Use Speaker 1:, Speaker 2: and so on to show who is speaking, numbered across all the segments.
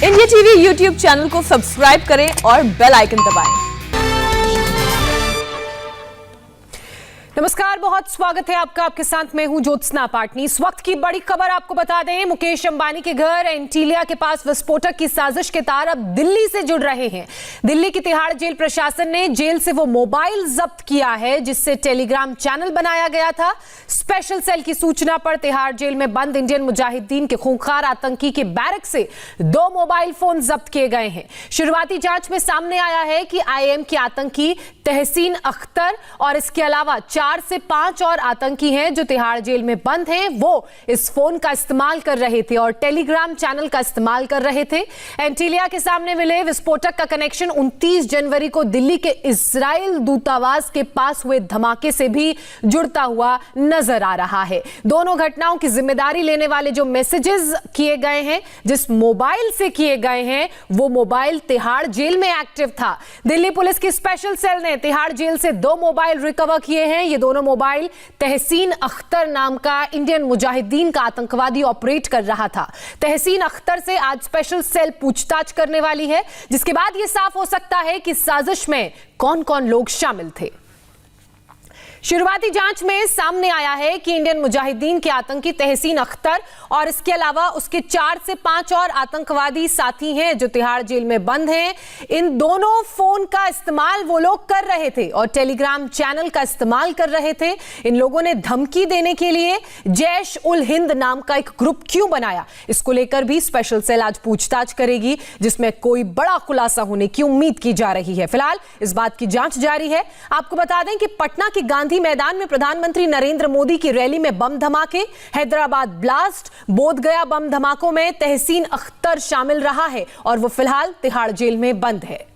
Speaker 1: India TV YouTube channel को subscribe करें और बेल आइकन दबाएं।
Speaker 2: नमस्कार, बहुत स्वागत है आपका। आपके साथ मैं हूं ज्योत्सना पाटनी। इस वक्त की बड़ी खबर आपको बता दें, मुकेश अंबानी के घर एंटीलिया के पास विस्फोटक की साजिश के तार अब दिल्ली से जुड़ रहे हैं। दिल्ली की तिहाड़ जेल प्रशासन ने जेल से वो मोबाइल जब्त किया है जिससे टेलीग्राम चैनल बनाया गया था। स्पेशल सेल की सूचना पर तिहाड़ जेल में बंद इंडियन मुजाहिदीन के खूंखार आतंकी के बैरक से 2 मोबाइल फोन जब्त किए गए हैं। शुरुआती जांच में सामने आया है कि आईएम के आतंकी तहसीन अख्तर और इसके अलावा 4 से 5 और आतंकी हैं जो तिहाड़ जेल में बंद हैं। वो इस फोन का इस्तेमाल कर रहे थे और टेलीग्राम चैनल का इस्तेमाल कर रहे थे। एंटीलिया के सामने मिले विस्फोटक का कनेक्शन 29 जनवरी को दिल्ली के इजराइल दूतावास के पास हुए धमाके से भी जुड़ता हुआ नजर आ रहा है। दोनों घटनाओं की जिम्मेदारी लेने वाले जो मैसेजेस किए गए हैं, जिस मोबाइल से किए गए हैं, वो मोबाइल तिहाड़ जेल में एक्टिव था। दिल्ली पुलिस की स्पेशल सेल ने तिहाड़ जेल से 2 मोबाइल रिकवर किए हैं। ये दोनों मोबाइल तहसीन अख्तर नाम का इंडियन मुजाहिदीन का आतंकवादी ऑपरेट कर रहा था। तहसीन अख्तर से आज स्पेशल सेल पूछताछ करने वाली है, जिसके बाद यह साफ हो सकता है कि साजिश में कौन-कौन लोग शामिल थे। शुरुआती जांच में सामने आया है कि इंडियन मुजाहिदीन के आतंकी तहसीन अख्तर और इसके अलावा उसके 4 से 5 और आतंकवादी साथी हैं जो तिहाड़ जेल में बंद हैं। इन दोनों फोन का इस्तेमाल वो लोग कर रहे थे और टेलीग्राम चैनल का इस्तेमाल कर रहे थे। इन लोगों ने धमकी देने के लिए जैश उल हिंद नाम का एक ग्रुप क्यों बनाया, इसको लेकर भी स्पेशल सेल आज पूछताछ करेगी, जिसमें कोई बड़ा खुलासा होने की उम्मीद की जा रही है। फिलहाल इस बात की जांच जारी है। आपको बता दें कि पटना की गांधी मैदान में प्रधानमंत्री नरेंद्र मोदी की रैली में बम धमाके, हैदराबाद ब्लास्ट, बोधगया बम धमाकों में तहसीन अख्तर शामिल रहा है और वो फिलहाल तिहाड़ जेल में बंद है।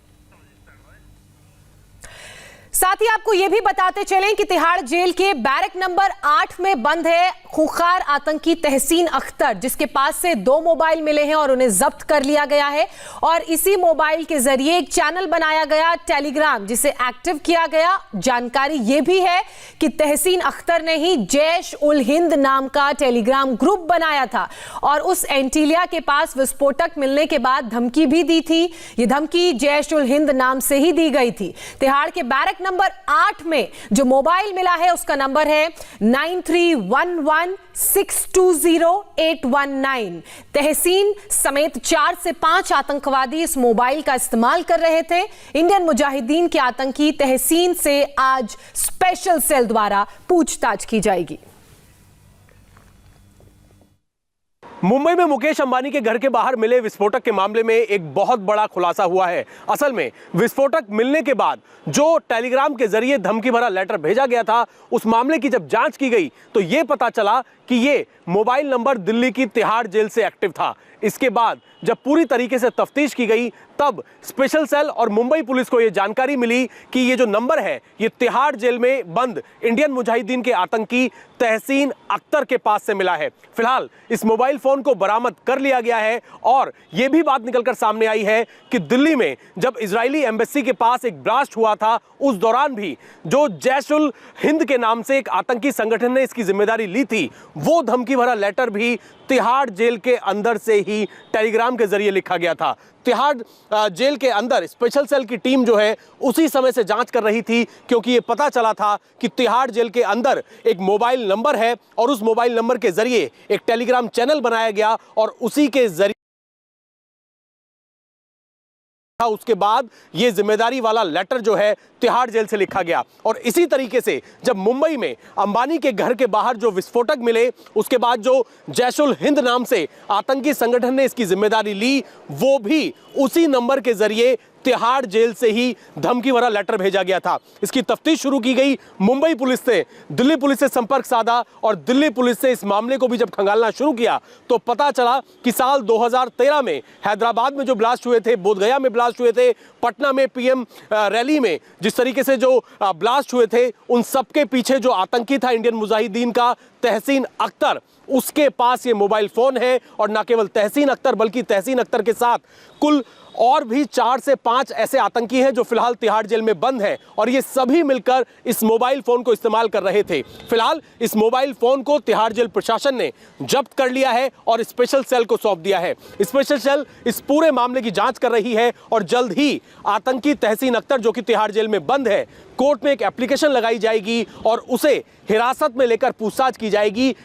Speaker 2: साथ ही आपको यह भी बताते चलें कि तिहाड़ जेल के बैरक नंबर 8 में बंद है खूंखार आतंकी तहसीन अख्तर, जिसके पास से 2 मोबाइल मिले हैं और उन्हें जब्त कर लिया गया है। और इसी मोबाइल के जरिए एक चैनल बनाया गया टेलीग्राम, जिसे एक्टिव किया गया। जानकारी यह भी है कि तहसीन अख्तर ने ही जैश उल हिंद नाम का टेलीग्राम ग्रुप बनाया था और उस एंटीलिया के पास विस्फोटक मिलने के बाद धमकी भी दी थी। यह धमकी जैश उल हिंद नाम से ही दी गई थी। तिहाड़ के बैरक नंबर 8 में जो मोबाइल मिला है उसका नंबर है 9311620819। तहसीन समेत 4 से 5 आतंकवादी इस मोबाइल का इस्तेमाल कर रहे थे। इंडियन मुजाहिदीन के आतंकी तहसीन से आज स्पेशल सेल द्वारा पूछताछ की जाएगी।
Speaker 3: मुंबई में मुकेश अंबानी के घर के बाहर मिले विस्फोटक के मामले में एक बहुत बड़ा खुलासा हुआ है। असल में विस्फोटक मिलने के बाद जो टेलीग्राम के जरिए धमकी भरा लेटर भेजा गया था, उस मामले की जब जांच की गई तो यह पता चला कि ये मोबाइल नंबर दिल्ली की तिहाड़ जेल से एक्टिव था। इसके बाद जब पूरी तरीके से तफ्तीश की गई तब स्पेशल सेल और मुंबई पुलिस को यह जानकारी मिली कि ये जो नंबर है ये तिहाड़ जेल में बंद इंडियन मुजाहिदीन के आतंकी तहसीन अख्तर के पास से मिला है। फिलहाल इस मोबाइल फोन को बरामद कर लिया गया है और यह भी बात निकलकर सामने आई है कि दिल्ली में जब इजरायली एम्बेसी के पास एक ब्लास्ट हुआ था, उस दौरान भी जो जैश उल हिंद के नाम से एक आतंकी संगठन ने इसकी जिम्मेदारी ली थी, वो धमकी भरा लेटर भी तिहाड़ जेल के अंदर से ही टेलीग्राम के जरिए लिखा गया था। तिहाड़ जेल के अंदर स्पेशल सेल की टीम जो है उसी समय से जांच कर रही थी, क्योंकि ये पता चला था कि तिहाड़ जेल के अंदर एक मोबाइल नंबर है और उस मोबाइल नंबर के जरिए एक टेलीग्राम चैनल बनाया गया और उसी के जरिए उसके बाद ये जिम्मेदारी वाला लेटर जो है तिहाड़ जेल से लिखा गया। और इसी तरीके से जब मुंबई में अंबानी के घर के बाहर जो विस्फोटक मिले, उसके बाद जो जैश उल हिंद नाम से आतंकी संगठन ने इसकी जिम्मेदारी ली, वो भी उसी नंबर के जरिए तिहाड़ जेल से ही धमकी भरा लेटर भेजा गया था। इसकी तफ्तीश शुरू की गई। मुंबई पुलिस ने दिल्ली पुलिस से संपर्क साधा और दिल्ली पुलिस से इस मामले को भी जब खंगालना शुरू किया तो पता चला कि साल 2013 में हैदराबाद में जो ब्लास्ट हुए थे, बोधगया में ब्लास्ट हुए थे, पटना में पीएम रैली में जिस तरीके से जो ब्लास्ट हुए थे, उन सबके पीछे जो आतंकी था इंडियन मुजाहिदीन का तहसीन अख्तर, उसके पास ये मोबाइल फोन है। और ना केवल तहसीन अख्तर बल्कि तहसीन अख्तर के साथ कुल और भी 4 से 5 ऐसे आतंकी हैं जो फिलहाल तिहाड़ जेल में बंद हैं और ये सभी मिलकर इस मोबाइल फोन को इस्तेमाल कर रहे थे। फिलहाल इस मोबाइल फोन को तिहाड़ जेल प्रशासन ने जब्त कर लिया है और स्पेशल सेल को सौंप दिया है। स्पेशल सेल इस पूरे मामले की जांच कर रही है और जल्द ही आतंकी तहसीन अख्तर जो कि तिहाड़ जेल में बंद है, कोर्ट में एक एप्लीकेशन लगाई जाएगी और उसे हिरासत में लेकर पूछताछ की जाएगी।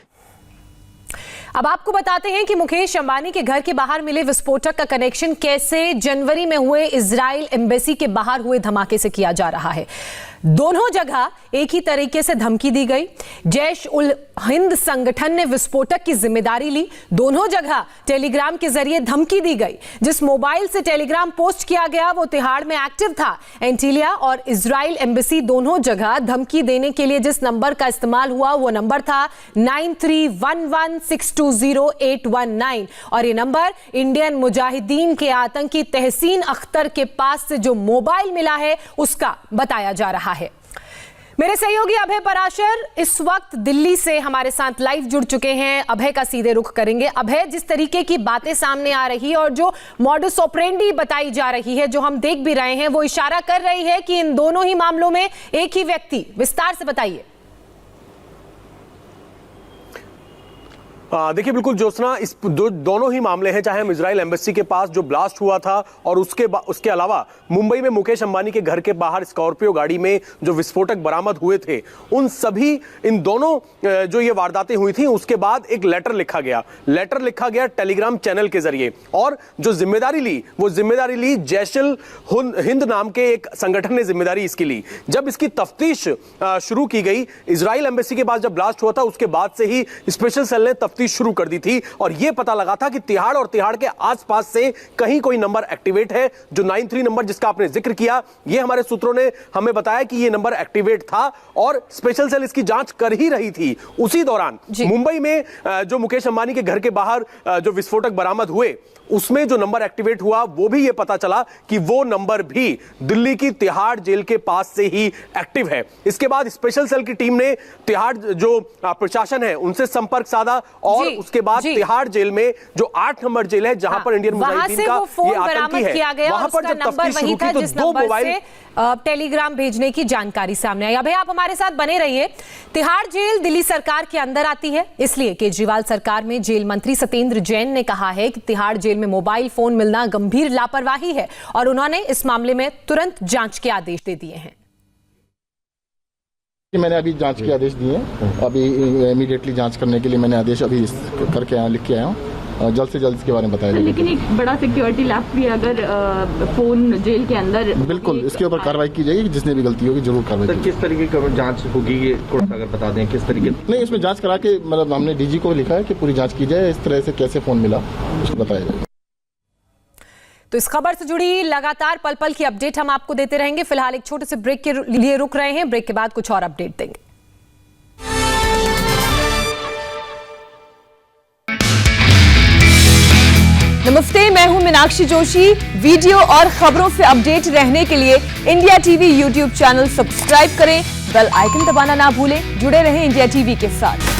Speaker 2: अब आपको बताते हैं कि मुकेश अंबानी के घर के बाहर मिले विस्फोटक का कनेक्शन कैसे जनवरी में हुए इजराइल एम्बेसी के बाहर हुए धमाके से किया जा रहा है। दोनों जगह एक ही तरीके से धमकी दी गई। जैश उल हिंद संगठन ने विस्फोटक की जिम्मेदारी ली। दोनों जगह टेलीग्राम के जरिए धमकी दी गई। जिस मोबाइल से टेलीग्राम पोस्ट किया गया वो तिहाड़ में एक्टिव था। एंटीलिया और इजराइल एम्बेसी दोनों जगह धमकी देने के लिए जिस नंबर का इस्तेमाल हुआ वो नंबर था 9311620819 और ये नंबर इंडियन मुजाहिदीन के आतंकी तहसीन अख्तर के पास से जो मोबाइल मिला है उसका बताया जा रहा है। मेरे सहयोगी अभय पराशर इस वक्त दिल्ली से हमारे साथ लाइव जुड़ चुके हैं। अभय का सीधे रुख करेंगे। अभय, जिस तरीके की बातें सामने आ रही है और जो मॉडस ऑपरेंडी बताई जा रही है, जो हम देख भी रहे हैं, वो इशारा कर रही है कि इन दोनों ही मामलों में एक ही व्यक्ति। विस्तार से बताइए।
Speaker 3: देखिए बिल्कुल ज्योत्सना, इस दोनों ही मामले हैं, चाहे हम इजराइल एम्बेसी के पास जो ब्लास्ट हुआ था और उसके अलावा मुंबई में मुकेश अंबानी के घर के बाहर स्कॉर्पियो गाड़ी में जो विस्फोटक बरामद हुए थे, उन सभी इन दोनों जो ये वारदातें हुई थी उसके बाद एक लेटर लिखा गया टेलीग्राम चैनल के जरिए और जो जिम्मेदारी ली वो जिम्मेदारी ली जैश उल हिंद नाम के एक संगठन ने जिम्मेदारी इसकी ली। जब इसकी तफ्तीश शुरू की गई, इजराइल एम्बेसी के पास जब ब्लास्ट हुआ था उसके बाद से ही स्पेशल सेल ने शुरू कर दी थी और यह पता लगा था कि तिहाड़ और तिहाड़ के आसपास से कहीं कोई नंबर एक्टिवेट है। जो 93 नंबर जिसका आपने जिक्र किया, यह हमारे सूत्रों ने हमें बताया कि यह नंबर एक्टिवेट था और स्पेशल सेल इसकी जांच कर ही रही थी। उसी दौरान मुंबई में जो मुकेश अंबानी के घर के बाहर जो विस्फोटक बरामद हुए उसमें जो नंबर एक्टिवेट हुआ वो भी यह पता चला कि वो नंबर भी दिल्ली की तिहाड़ जेल के पास से ही एक्टिव है। इसके बाद स्पेशल सेल की टीम ने तिहाड़ जो प्रशासन है उनसे संपर्क साधा और उसके बाद तिहाड़ जेल में जो 8 नंबर जेल है जहां पर इंडियन मुजाहिदीन का ये आतंकी है, वहां पर जब तफ्तीश शुरू की तो 2 मोबाइल
Speaker 2: टेलीग्राम भेजने की जानकारी सामने आई। अभी आप हमारे साथ बने रहिए। तिहाड़ जेल दिल्ली सरकार के अंदर आती है, इसलिए केजरीवाल सरकार में जेल मंत्री सत्येंद्र जैन ने कहा है कि तिहाड़ जेल में मोबाइल फोन मिलना गंभीर लापरवाही है और उन्होंने इस मामले में तुरंत जांच के आदेश दे दिए हैं।
Speaker 4: मैंने अभी जांच के आदेश दिए हैं। अभी इमीडिएटली जांच करने के लिए मैंने आदेश अभी करके आया, लिख के आया हूँ। जल्द से जल्द इसके बारे में बताया जाएगा।
Speaker 5: लेकिन एक बड़ा सिक्योरिटी लैप भी अगर फोन जेल के अंदर,
Speaker 4: बिल्कुल इसके ऊपर कार्रवाई की जाएगी। जिसने भी गलती होगी जरूर कार्रवाई।
Speaker 6: सर किस तरीके की जांच होगी ये अगर बता दें किस तरीके?
Speaker 4: नहीं, इसमें जांच करा के मतलब हमने डीजी को लिखा है कि पूरी जांच की जाए, इस तरह से कैसे फोन मिला उसको बताया जाएगा।
Speaker 2: तो इस खबर से जुड़ी लगातार पल पल की अपडेट हम आपको देते रहेंगे। फिलहाल एक छोटे से ब्रेक के लिए रुक रहे हैं। ब्रेक के बाद कुछ और अपडेट देंगे।
Speaker 1: नमस्ते, मैं हूं मीनाक्षी जोशी। वीडियो और खबरों से अपडेट रहने के लिए India TV YouTube channel subscribe करें, बेल आइकन दबाना ना भूलें। जुड़े रहें इंडिया टीवी के साथ।